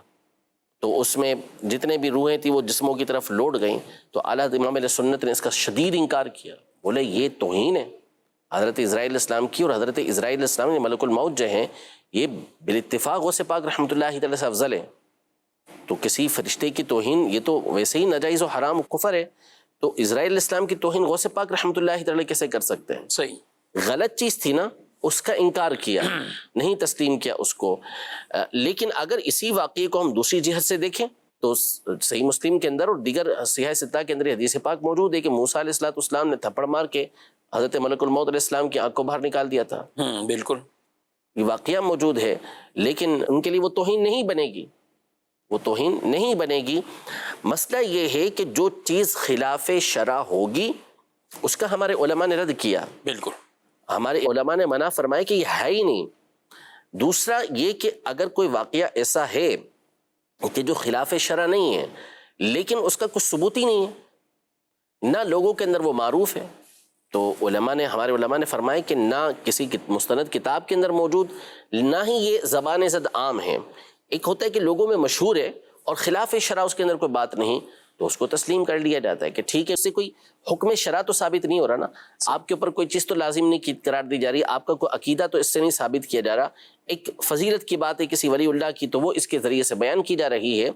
تو اس میں جتنے بھی روحیں تھیں وہ جسموں کی طرف لوٹ گئیں. تو اعلیٰ امام علیہ سنت نے اس کا شدید انکار کیا، بولے یہ توہین ہے حضرت اسرائیل علیہ السلام کی، اور حضرت اسرائیل علیہ السلام نے ملک الموت جو ہیں یہ بالاتفاق غوث پاک رحمۃ اللہ تعالی سے افضل ہیں. تو کسی فرشتے کی توہین یہ تو ویسے ہی ناجائز و حرام و کفر ہے، تو اسرائیل علیہ السلام کی توہین غوث پاک رحمۃ اللہ تعالی کیسے کر سکتے ہیں؟ صحیح. غلط چیز تھی نا، اس کا انکار کیا، نہیں تسلیم کیا اس کو. لیکن اگر اسی واقعے کو ہم دوسری جہت سے دیکھیں تو صحیح مسلم کے اندر اور دیگر صحیح ستہ کے اندر حدیث پاک موجود ہے کہ موسیٰ علیہ السلام نے تھپڑ مار کے حضرت ملک الموت علیہ السلام کی آنکھ کو باہر نکال دیا تھا. بالکل. یہ واقعہ موجود ہے، لیکن ان کے لیے وہ توہین نہیں بنے گی، وہ توہین نہیں بنے گی۔ مسئلہ یہ ہے کہ جو چیز خلاف شرع ہوگی اس کا ہمارے علماء نے رد کیا، بالکل ہمارے علماء نے منع فرمایا کہ یہ ہے ہی نہیں۔ دوسرا یہ کہ اگر کوئی واقعہ ایسا ہے کہ جو خلاف شرع نہیں ہے لیکن اس کا کچھ ثبوت ہی نہیں ہے، نہ لوگوں کے اندر وہ معروف ہے، تو ہمارے علماء نے فرمایا کہ نہ کسی مستند کتاب کے اندر موجود، نہ ہی یہ زبان زد عام ہے۔ ایک ہوتا ہے کہ لوگوں میں مشہور ہے اور خلاف شرع اس کے اندر کوئی بات نہیں، تو اس کو تسلیم کر لیا جاتا ہے کہ ٹھیک ہے، اس سے کوئی حکم شرع تو ثابت نہیں ہو رہا نا، آپ کے اوپر کوئی چیز تو لازم نہیں قرار دی جا رہی، آپ کا کوئی عقیدہ تو اس سے نہیں ثابت کیا جا رہا، ایک فضیلت کی بات ہے کسی ولی اللہ کی تو وہ اس کے ذریعے سے بیان کی جا رہی ہے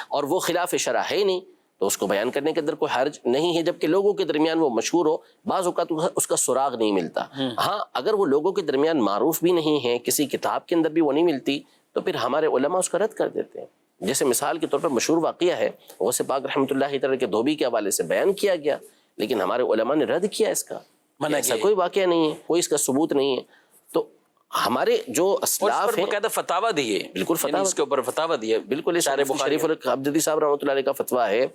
اور وہ خلاف شرع ہے نہیں، تو اس کو بیان کرنے کے اندر کوئی حرج نہیں ہے، جبکہ لوگوں کے درمیان وہ مشہور ہو، بعض اوقات اس کا سراغ نہیں ملتا۔ ہاں اگر وہ لوگوں کے درمیان معروف بھی نہیں ہے، کسی کتاب کے اندر بھی وہ نہیں ملتی، تو پھر ہمارے علماء اس کا رد کر دیتے ہیں۔ جیسے مثال کے طور پر مشہور واقعہ ہے غوث پاک رحمۃ اللہ تعالی کے دھوبی کے حوالے سے بیان کیا گیا، لیکن ہمارے علماء نے رد کیا اس کا، ایسا کوئی واقعہ نہیں ہے، کوئی اس کا ثبوت نہیں ہے۔ تو ہمارے جو اسلاف ہیں باقاعدہ فتاویٰ دیے، بالکل فتاویٰ، اس کے اوپر فتاویٰ دیے، بالکل اس شریف الامجدی صاحب رحمۃ اللہ علیہ کا فتویٰ ہے،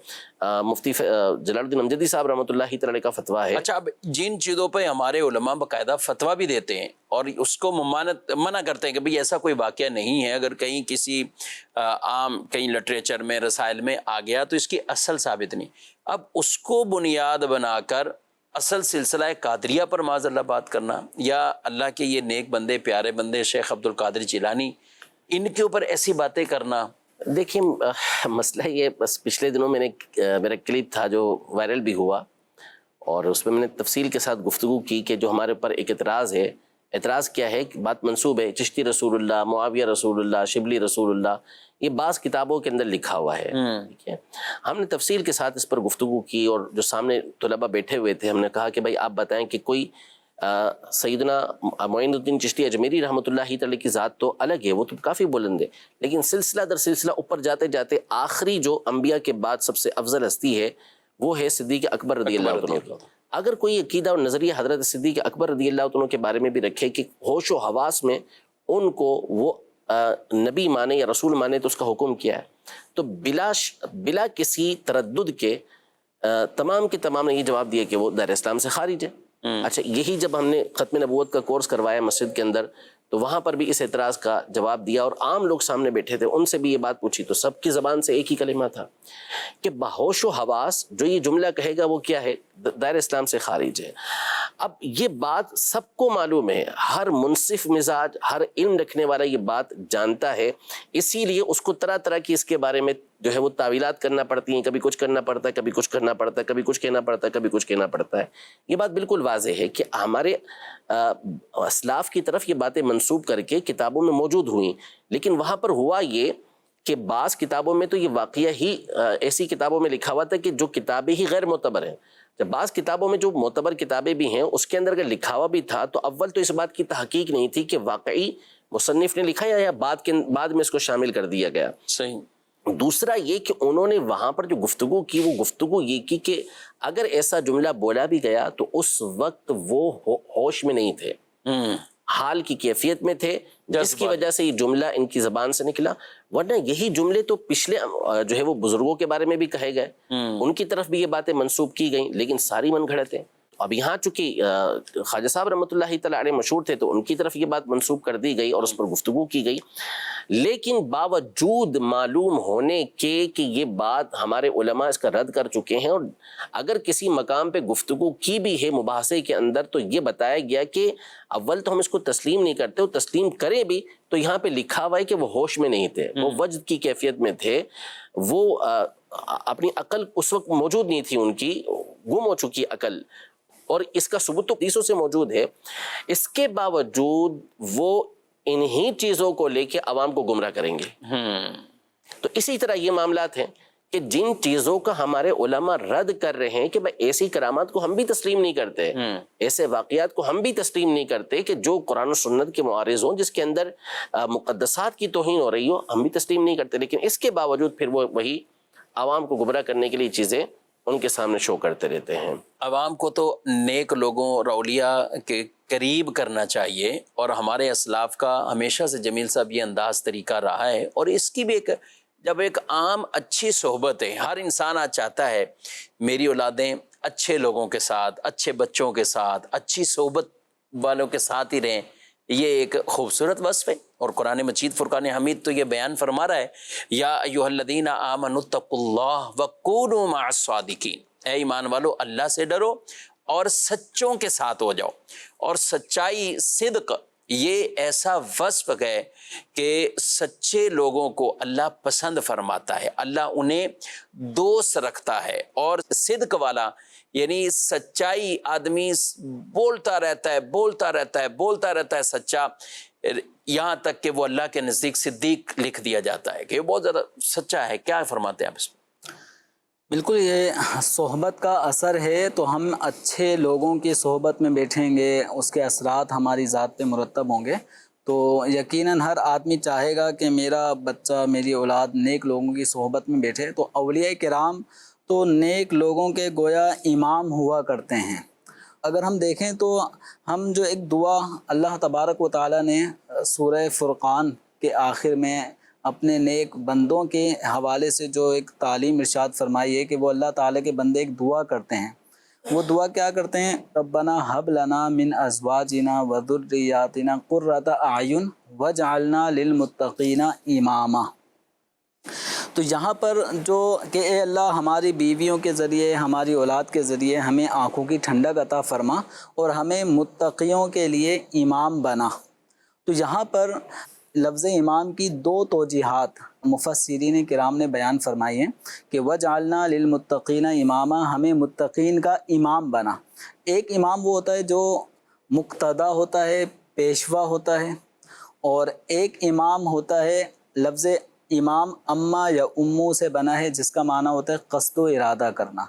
مفتی جلال الدین امجدی صاحب رحمۃ اللہ تعالی کا فتویٰ ہے۔ اچھا، اب جن چیزوں پہ ہمارے علماء باقاعدہ فتویٰ بھی دیتے ہیں اور اس کو منع کرتے ہیں کہ بھئی ایسا کوئی واقعہ نہیں ہے، اگر کہیں کسی عام کہیں لٹریچر میں رسائل میں آ گیا تو اس کی اصل ثابت نہیں، اب اس کو بنیاد بنا کر اصل سلسلہ قادریہ پر معاذ اللہ بات کرنا، یا اللہ کے یہ نیک بندے پیارے بندے شیخ عبد القادر جیلانی ان کے اوپر ایسی باتیں کرنا۔ دیکھیں مسئلہ یہ، بس پچھلے دنوں میں نے میرا کلپ تھا جو وائرل بھی ہوا اور اس میں نے تفصیل کے ساتھ گفتگو کی کہ جو ہمارے اوپر ایک اعتراض ہے، اعتراض کیا ہے کہ بات منسوب ہے چشتی رسول اللہ، معاویہ رسول اللہ، شبلی رسول اللہ، یہ بعض کتابوں کے اندر لکھا ہوا ہے، ٹھیک ہے۔ ہم نے تفصیل کے ساتھ اس پر گفتگو کی اور جو سامنے طلباء بیٹھے ہوئے تھے ہم نے کہا کہ بھائی آپ بتائیں کہ کوئی سیدنا معین الدین چشتی اجمیری رحمۃ اللہ تعالی کی ذات تو الگ ہے، وہ تو کافی بلند ہے، لیکن سلسلہ در سلسلہ اوپر جاتے جاتے آخری جو انبیاء کے بعد سب سے افضل ہستی ہے وہ ہے صدیق اکبر رضی اللہ عنہ۔ اگر کوئی عقیدہ اور نظریہ حضرت صدیق اکبر رضی اللہ عنہ کے بارے میں بھی رکھے کہ ہوش و حواس میں ان کو وہ نبی مانے یا رسول مانے تو اس کا حکم کیا ہے، تو بلا کسی تردد کے تمام کے تمام نے یہ جواب دیا کہ وہ دائرہ اسلام سے خارج ہے۔ اچھا، یہی جب ہم نے ختم نبوت کا کورس کروایا مسجد کے اندر تو وہاں پر بھی اس اعتراض کا جواب دیا اور عام لوگ سامنے بیٹھے تھے، ان سے بھی یہ بات پوچھی تو سب کی زبان سے ایک ہی کلمہ تھا کہ بہوش و حواس جو یہ جملہ کہے گا وہ کیا ہے، دائرہ اسلام سے خارج ہے۔ اب یہ بات سب کو معلوم ہے، ہر منصف مزاج، ہر علم رکھنے والا یہ بات جانتا ہے، اسی لیے اس کو طرح طرح کی اس کے بارے میں جو ہے وہ تعویلات کرنا پڑتی ہیں، کبھی کچھ کرنا پڑتا ہے، کبھی کچھ کرنا پڑتا ہے، کبھی کچھ کہنا پڑتا ہے، کبھی کچھ کہنا پڑتا ہے۔ یہ بات بالکل واضح ہے کہ ہمارے اسلاف کی طرف یہ باتیں منسوب کر کے کتابوں میں موجود ہوئیں، لیکن وہاں پر ہوا یہ کہ بعض کتابوں میں تو یہ واقعہ ہی ایسی کتابوں میں لکھا ہوا تھا کہ جو کتابیں ہی غیر معتبر ہیں، جب بعض کتابوں میں جو معتبر کتابیں بھی ہیں اس کے اندر اگر لکھا ہوا بھی تھا تو اول تو اس بات کی تحقیق نہیں تھی کہ واقعی مصنف نے لکھا یا بعد میں اس کو شامل کر دیا گیا۔ صحیح۔ دوسرا یہ کہ انہوں نے وہاں پر جو گفتگو کی وہ گفتگو یہ کی کہ اگر ایسا جملہ بولا بھی گیا تو اس وقت وہ ہوش میں نہیں تھے، حال کی کیفیت میں تھے، جس کی وجہ سے یہ جملہ ان کی زبان سے نکلا، ورنہ یہی جملے تو پچھلے جو ہے وہ بزرگوں کے بارے میں بھی کہے گئے، ان کی طرف بھی یہ باتیں منسوب کی گئیں، لیکن ساری من گھڑت ہیں۔ اب یہاں چونکہ خواجہ صاحب رحمۃ اللہ تعالی علیہ مشہور تھے تو ان کی طرف یہ بات منسوب کر دی گئی اور اس پر گفتگو کی گئی، لیکن باوجود معلوم ہونے کے کہ یہ بات ہمارے علماء اس کا رد کر چکے ہیں، اور اگر کسی مقام پہ گفتگو کی بھی ہے مباحثے کے اندر تو یہ بتایا گیا کہ اول تو ہم اس کو تسلیم نہیں کرتے، اور تسلیم کریں بھی تو یہاں پہ لکھا ہوا ہے کہ وہ ہوش میں نہیں تھے، وہ وجد کی کیفیت میں تھے، وہ اپنی عقل اس وقت موجود نہیں تھی، ان کی گم ہو چکی عقل، اور اس کا ثبوت تو حدیثوں سے موجود ہے۔ اس کے باوجود وہ انہی چیزوں کو لے کے عوام کو گمراہ کریں گے۔ تو اسی طرح یہ معاملات ہیں کہ جن چیزوں کا ہمارے علماء رد کر رہے ہیں کہ بھائی ایسی کرامات کو ہم بھی تسلیم نہیں کرتے، ایسے واقعات کو ہم بھی تسلیم نہیں کرتے کہ جو قرآن و سنت کے معارض ہوں، جس کے اندر مقدسات کی توہین ہو رہی ہو، ہم بھی تسلیم نہیں کرتے، لیکن اس کے باوجود پھر وہ وہی عوام کو گمراہ کرنے کے لیے چیزیں ان کے سامنے شو کرتے رہتے ہیں۔ عوام کو تو نیک لوگوں اور اولیاء کے قریب کرنا چاہیے، اور ہمارے اسلاف کا ہمیشہ سے جمیل صاحب یہ انداز طریقہ رہا ہے، اور اس کی بھی جب ایک عام اچھی صحبت ہے، ہر انسان آج چاہتا ہے میری اولادیں اچھے لوگوں کے ساتھ، اچھے بچوں کے ساتھ، اچھی صحبت والوں کے ساتھ ہی رہیں، یہ ایک خوبصورت وصف ہے، اور قرآن مجید فرقان حمید تو یہ بیان فرما رہا ہے، یا ایھا الذین آمنوا اتقوا اللہ وکونوا مع الصادقین، اے ایمان والو اللہ سے ڈرو اور سچوں کے ساتھ ہو جاؤ۔ اور سچائی، صدق، یہ ایسا وصف ہے کہ سچے لوگوں کو اللہ پسند فرماتا ہے، اللہ انہیں دوست رکھتا ہے۔ اور صدق والا یعنی سچائی، آدمی بولتا رہتا ہے، بولتا رہتا ہے، بولتا رہتا ہے سچا، یہاں تک کہ وہ اللہ کے نزدیک صدیق لکھ دیا جاتا ہے کہ وہ بہت زیادہ سچا ہے۔ کیا فرماتے ہیں آپ اس میں؟ بالکل، یہ صحبت کا اثر ہے، تو ہم اچھے لوگوں کی صحبت میں بیٹھیں گے، اس کے اثرات ہماری ذات پہ مرتب ہوں گے، تو یقیناً ہر آدمی چاہے گا کہ میرا بچہ، میری اولاد نیک لوگوں کی صحبت میں بیٹھے۔ تو اولیاء کرام تو نیک لوگوں کے گویا امام ہوا کرتے ہیں۔ اگر ہم دیکھیں تو ہم جو ایک دعا اللہ تبارک و تعالیٰ نے سورہ فرقان کے آخر میں اپنے نیک بندوں کے حوالے سے جو ایک تعلیم ارشاد فرمائی ہے کہ وہ اللہ تعالیٰ کے بندے ایک دعا کرتے ہیں، وہ دعا کیا کرتے ہیں؟ ربنا ھب لنا من ازواجنا وذریاتنا قرۃ اعین واجعلنا للمتقین اماما۔ تو یہاں پر جو کہ اے اللہ ہماری بیویوں کے ذریعے، ہماری اولاد کے ذریعے ہمیں آنکھوں کی ٹھنڈک عطا فرما اور ہمیں متقیوں کے لیے امام بنا۔ تو یہاں پر لفظ امام کی دو توجیحات مفسرین کرام نے بیان فرمائی ہیں کہ وجعلنا للمتقین اماما، ہمیں متقین کا امام بنا۔ ایک امام وہ ہوتا ہے جو مقتدا ہوتا ہے، پیشوا ہوتا ہے، اور ایک امام ہوتا ہے لفظ امام اما یا امو سے بنا ہے، جس کا معنی ہوتا ہے قصد و ارادہ کرنا۔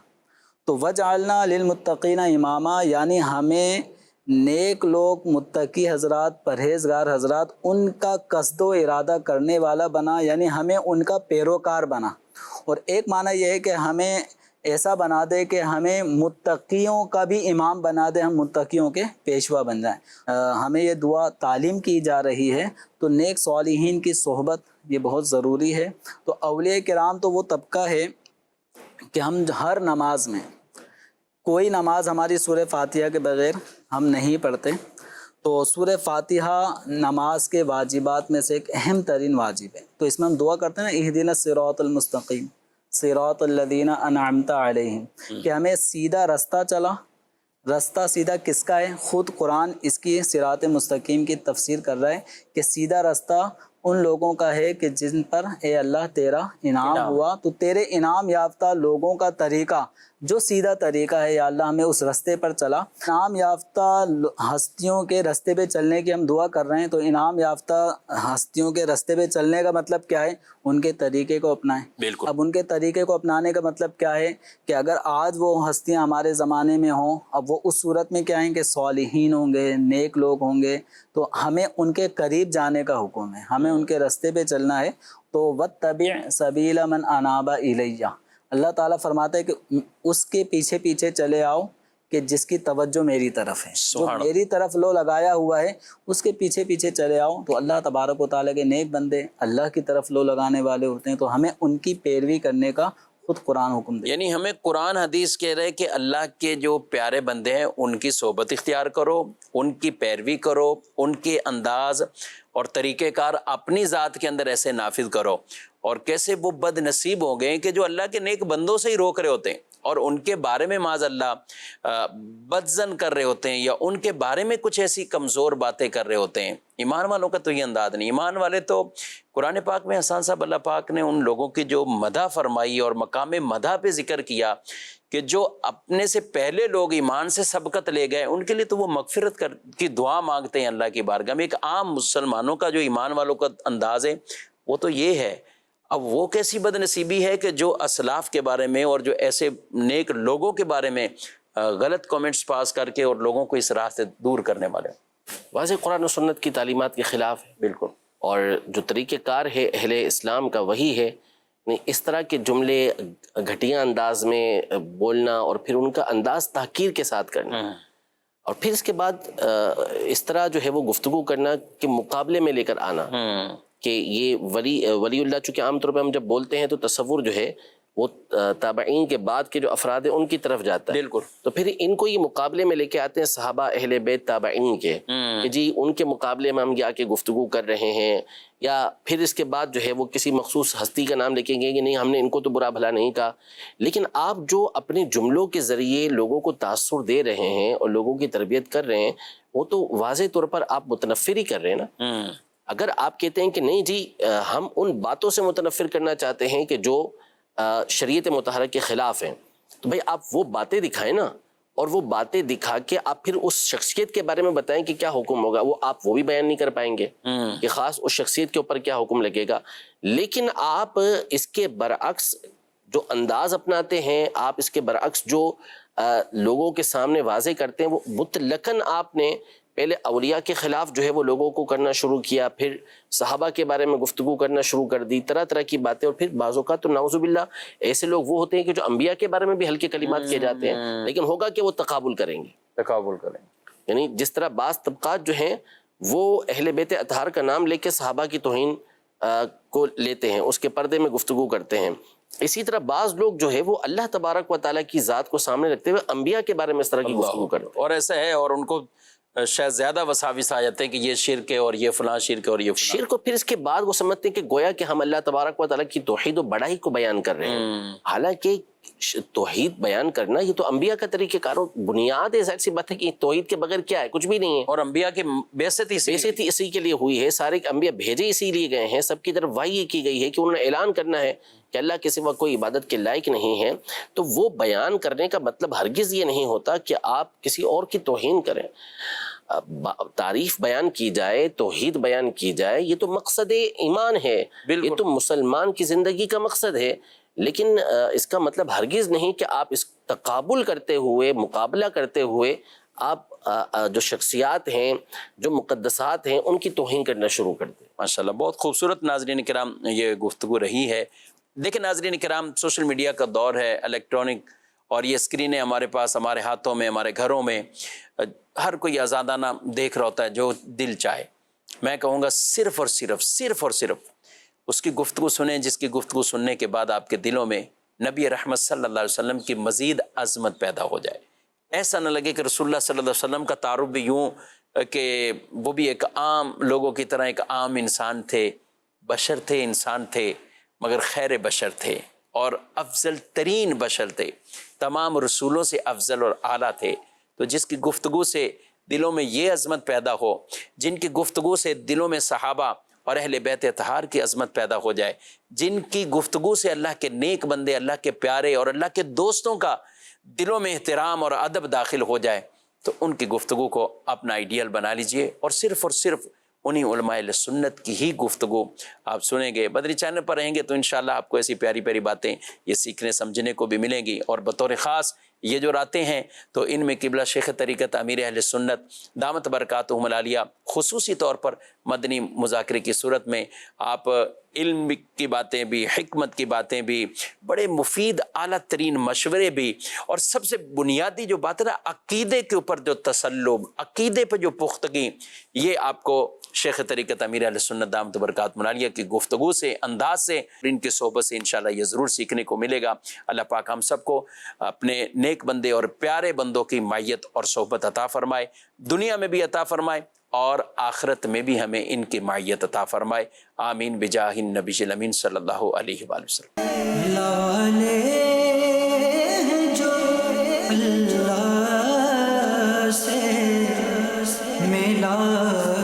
تو وجعلنا للمتقین اماما یعنی ہمیں نیک لوگ، متقی حضرات، پرہیزگار حضرات، ان کا قصد و ارادہ کرنے والا بنا، یعنی ہمیں ان کا پیروکار بنا۔ اور ایک معنی یہ ہے کہ ہمیں ایسا بنا دے کہ ہمیں متقیوں کا بھی امام بنا دے، ہم متقیوں کے پیشوا بن جائیں۔ ہمیں یہ دعا تعلیم کی جا رہی ہے، تو نیک صالحین کی صحبت یہ بہت ضروری ہے۔ تو اولیاء کرام تو وہ طبقہ ہے کہ ہم ہر نماز میں، کوئی نماز ہماری سورہ فاتحہ کے بغیر ہم نہیں پڑھتے، تو سورہ فاتحہ نماز کے واجبات میں سے ایک اہم ترین واجب ہے۔ تو اس میں ہم دعا کرتے ہیں نا، اہدنا الصراط المستقیم صراط الذین انعمت علیہم، کہ ہمیں سیدھا رستہ چلا۔ رستہ سیدھا کس کا ہے؟ خود قرآن اس کی صراط مستقیم کی تفسیر کر رہا ہے کہ سیدھا رستہ ان لوگوں کا ہے کہ جن پر اے اللہ تیرا انعام ہوا، تو تیرے انعام یافتہ لوگوں کا طریقہ جو سیدھا طریقہ ہے، یا اللہ ہمیں اس رستے پر چلا۔ انعام یافتہ ہستیوں کے رستے پہ چلنے کی ہم دعا کر رہے ہیں، تو انعام یافتہ ہستیوں کے رستے پہ چلنے کا مطلب کیا ہے؟ ان کے طریقے کو اپنائیں۔ بالکل۔ اب ان کے طریقے کو اپنانے کا مطلب کیا ہے کہ اگر آج وہ ہستیاں ہمارے زمانے میں ہوں، اب وہ اس صورت میں کیا ہیں کہ صالحین ہوں گے، نیک لوگ ہوں گے، تو ہمیں ان کے قریب جانے کا حکم ہے، ہمیں ان کے رستے پہ چلنا ہے۔ تو وَاتَّبِعْ سَبِيلَ مَنْ أَنَابَ إِلَيَّ، اللہ تعالیٰ فرماتا ہے کہ اس کے پیچھے پیچھے چلے آؤ کہ جس کی توجہ میری طرف ہے، جو میری طرف لو لگایا ہوا ہے، اس کے پیچھے پیچھے چلے آؤ۔ تو اللہ تبارک و تعالیٰ کے نیک بندے اللہ کی طرف لو لگانے والے ہوتے ہیں، تو ہمیں ان کی پیروی کرنے کا خود قرآن حکم دے۔ یعنی ہمیں قرآن حدیث کہہ رہے کہ اللہ کے جو پیارے بندے ہیں ان کی صحبت اختیار کرو، ان کی پیروی کرو، ان کے انداز اور طریقہ کار اپنی ذات کے اندر ایسے نافذ کرو۔ اور کیسے وہ بد نصیب ہو گئے کہ جو اللہ کے نیک بندوں سے ہی روک رہے ہوتے ہیں اور ان کے بارے میں معاذ اللہ بدظن کر رہے ہوتے ہیں، یا ان کے بارے میں کچھ ایسی کمزور باتیں کر رہے ہوتے ہیں۔ ایمان والوں کا تو یہ انداز نہیں۔ ایمان والے تو قرآن پاک میں حسان صاحب اللہ پاک نے ان لوگوں کی جو مدح فرمائی اور مقام مدح پہ ذکر کیا کہ جو اپنے سے پہلے لوگ ایمان سے سبقت لے گئے، ان کے لیے تو وہ مغفرت کی دعا مانگتے ہیں اللہ کی بارگاہ میں۔ ایک عام مسلمانوں کا جو ایمان والوں کا انداز ہے وہ تو یہ ہے۔ اب وہ کیسی بد نصیبی ہے کہ جو اسلاف کے بارے میں اور جو ایسے نیک لوگوں کے بارے میں غلط کومنٹس پاس کر کے اور لوگوں کو اس راہ سے دور کرنے والے۔ واضح قرآن و سنت کی تعلیمات کے خلاف ہے بالکل، اور جو طریقہ کار ہے اہل اسلام کا وہی ہے۔ اس طرح کے جملے گھٹیا انداز میں بولنا اور پھر ان کا انداز تحقیر کے ساتھ کرنا، اور پھر اس کے بعد اس طرح جو ہے وہ گفتگو کرنا کہ مقابلے میں لے کر آنا کہ یہ ولی اللہ، چونکہ عام طور پہ ہم جب بولتے ہیں تو تصور جو ہے وہ تابعین کے بعد کے جو افراد ہیں ان کی طرف جاتا ہے. بالکل. تو پھر ان کو یہ مقابلے میں لے کے آتے ہیں صحابہ اہل بیت تابعین کے کہ جی ان کے مقابلے میں ہم یہ آ کے گفتگو کر رہے ہیں، یا پھر اس کے بعد جو ہے وہ کسی مخصوص ہستی کا نام لکھیں گے کہ نہیں ہم نے ان کو تو برا بھلا نہیں کہا. لیکن آپ جو اپنے جملوں کے ذریعے لوگوں کو تاثر دے رہے ہیں اور لوگوں کی تربیت کر رہے ہیں، وہ تو واضح طور پر آپ متنفر ہی کر رہے ہیں نا. اگر آپ کہتے ہیں کہ نہیں جی ہم ان باتوں سے متنفر کرنا چاہتے ہیں کہ جو شریعت مطہرہ کے خلاف ہیں، تو بھائی آپ وہ باتیں دکھائیں نا، اور وہ باتیں دکھا کے آپ پھر اس شخصیت کے بارے میں بتائیں کہ کیا حکم ہوگا. وہ بھی بیان نہیں کر پائیں گے کہ خاص اس شخصیت کے اوپر کیا حکم لگے گا. لیکن آپ اس کے برعکس جو انداز اپناتے ہیں، آپ اس کے برعکس جو لوگوں کے سامنے واضح کرتے ہیں، وہ مطلقاً آپ نے پہلے اولیاء کے خلاف جو ہے وہ لوگوں کو کرنا شروع کیا، پھر صحابہ کے بارے میں گفتگو کرنا شروع کر دی، طرح طرح کی باتیں. اور پھر بعض اوقات تو نعوذ باللہ ایسے لوگ وہ ہوتے ہیں کہ جو انبیاء کے بارے میں بھی ہلکے کلمات کیے جاتے ہیں، لیکن ہوگا کہ وہ تقابل کریں گے. یعنی جس طرح بعض طبقات جو ہیں وہ اہل بیت اطہار کا نام لے کے صحابہ کی توہین کو لیتے ہیں، اس کے پردے میں گفتگو کرتے ہیں، اسی طرح بعض لوگ جو ہے وہ اللہ تبارک و تعالیٰ کی ذات کو سامنے رکھتے ہوئے انبیاء کے بارے میں اس طرح کی گفتگو کرتے ہیں. اور ایسا ہے، اور ان کو شاید زیادہ وساوس آ جاتے ہیں کہ یہ شرک ہے اور یہ فلاں شرک ہے اور یہ فلاں شرک. کو پھر اس کے بعد وہ سمجھتے ہیں کہ گویا کہ ہم اللہ تبارک و تعالیٰ کی توحید و بڑائی کو بیان کر رہے ہیں، حالانکہ توحید بیان کرنا یہ تو انبیاء کا طریقہ کار و بنیاد ہے. ظاہر سی بات ہے کہ توحید کے بغیر کیا ہے، کچھ بھی نہیں ہے. اور انبیاء کی بعثت اسی کے لیے ہوئی ہے، سارے انبیاء بھیجے اسی لیے گئے ہیں، سب کی طرف وحی یہ کی گئی ہے کہ انہوں نے اعلان کرنا ہے کہ اللہ کے سوا کوئی عبادت کے لائق نہیں ہے. تو وہ بیان کرنے کا مطلب ہرگز یہ نہیں ہوتا کہ آپ کسی اور کی توہین کریں. تعریف بیان کی جائے، توحید بیان کی جائے، یہ تو مقصد ایمان ہے، یہ تو مسلمان کی زندگی کا مقصد ہے. لیکن اس کا مطلب ہرگز نہیں کہ آپ اس تقابل کرتے ہوئے، مقابلہ کرتے ہوئے آپ جو شخصیات ہیں، جو مقدسات ہیں، ان کی توہین کرنا شروع کر دیں. ماشاءاللہ بہت خوبصورت ناظرین کرام یہ گفتگو رہی ہے. دیکھیں ناظرین کرام، سوشل میڈیا کا دور ہے، الیکٹرانک، اور یہ اسکرینیں ہمارے پاس، ہمارے ہاتھوں میں، ہمارے گھروں میں، ہر کوئی آزادانہ دیکھ رہا ہوتا ہے جو دل چاہے. میں کہوں گا صرف اور صرف اس کی گفتگو سنیں جس کی گفتگو سننے کے بعد آپ کے دلوں میں نبی رحمت صلی اللہ علیہ وسلم کی مزید عظمت پیدا ہو جائے. ایسا نہ لگے کہ رسول اللہ صلی اللہ علیہ وسلم کا تعارف بھی یوں کہ وہ بھی ایک عام لوگوں کی طرح ایک عام انسان تھے، بشر تھے، انسان تھے، مگر خیر بشر تھے اور افضل ترین بشر تھے، تمام رسولوں سے افضل اور اعلیٰ تھے. تو جس کی گفتگو سے دلوں میں یہ عظمت پیدا ہو، جن کی گفتگو سے دلوں میں صحابہ اور اہل بیت اطہار کی عظمت پیدا ہو جائے، جن کی گفتگو سے اللہ کے نیک بندے، اللہ کے پیارے اور اللہ کے دوستوں کا دلوں میں احترام اور ادب داخل ہو جائے، تو ان کی گفتگو کو اپنا آئیڈیل بنا لیجئے اور صرف انہی علماء اہل سنت کی ہی گفتگو آپ سنیں گے. بدری چینل پر رہیں گے تو انشاءاللہ آپ کو ایسی پیاری پیاری باتیں یہ سیکھنے سمجھنے کو بھی ملیں گی. اور بطور خاص یہ جو راتیں ہیں تو ان میں قبلہ شیخ طریقت امیر اہل سنت دامت برکاتہم العالیہ خصوصی طور پر مدنی مذاکرے کی صورت میں آپ علم کی باتیں بھی، حکمت کی باتیں بھی، بڑے مفید اعلیٰ ترین مشورے بھی، اور سب سے بنیادی جو بات ہے نا عقیدے کے اوپر جو تسلب، عقیدے پہ جو پختگی، یہ آپ کو شیخ طریقت امیر اہل سنت دامت برکاتہم العالیہ کی گفتگو سے، انداز سے، ان کی صحبت سے انشاءاللہ یہ ضرور سیکھنے کو ملے گا. اللہ پاک ہم سب کو اپنے نیک بندے اور پیارے بندوں کی معیت اور صحبت عطا فرمائے، دنیا میں بھی عطا فرمائے اور آخرت میں بھی ہمیں ان کی معیت عطا فرمائے. آمین بجاہ النبی الامین صلی اللہ علیہ وآلہ وسلم. جو اللہ سے ملا